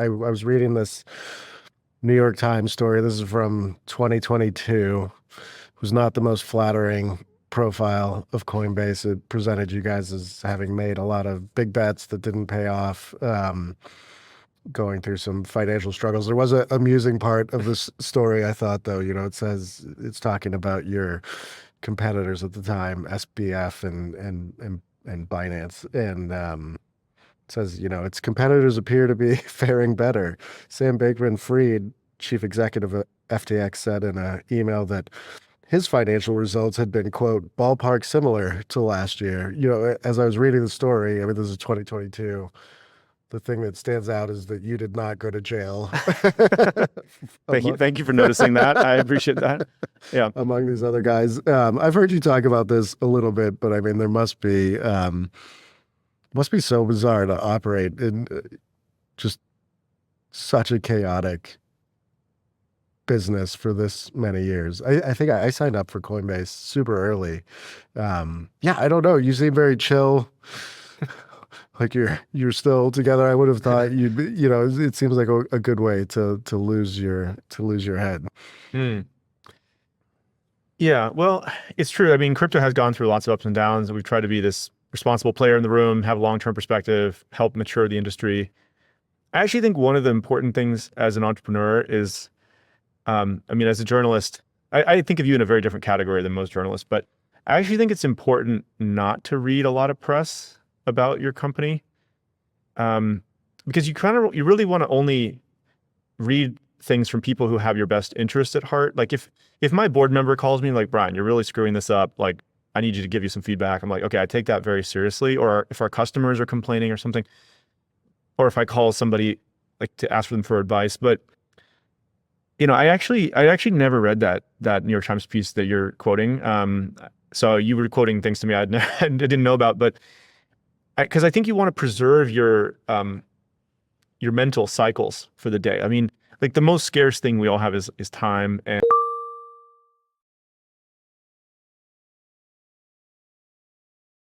I was reading this New York Times story. This is from 2022. It was not the most flattering profile of Coinbase. It presented you guys as having made a lot of big bets that didn't pay off, going through some financial struggles. There was an amusing part of this story, I thought, though. It says it's talking about your competitors at the time, SBF and Binance, and it says, its competitors appear to be faring better. Sam Bankman-Fried, chief executive of FTX, said in an email that his financial results had been, quote, ballpark similar to last year. As I was reading the story, I mean, this is 2022. The thing that stands out is that you did not go to jail. Thank you for noticing that. I appreciate that. Yeah. Among these other guys. I've heard you talk about this a little bit, but I mean, there must be so bizarre to operate in just such a chaotic business for this many years. I think I signed up for Coinbase super early. Yeah, I don't know. You seem very chill. Like you're still together. I would have thought you'd be, it seems like a good way to lose your head. Hmm. Yeah, well, it's true. I mean, crypto has gone through lots of ups and downs. We've tried to be this responsible player in the room, have a long-term perspective, help mature the industry. I actually think one of the important things as an entrepreneur is, I mean, as a journalist, I think of you in a very different category than most journalists, but I actually think it's important not to read a lot of press about your company, because you really want to only read things from people who have your best interest at heart. Like if my board member calls me like, Brian, you're really screwing this up, like I need you to give you some feedback. I'm like, okay, I take that very seriously. Or if our customers are complaining or something, or if I call somebody like to ask for them for advice. But I actually never read that New York Times piece that you're quoting. So you were quoting things to me I didn't know about, but because I think you want to preserve your mental cycles for the day. I mean, like the most scarce thing we all have is time.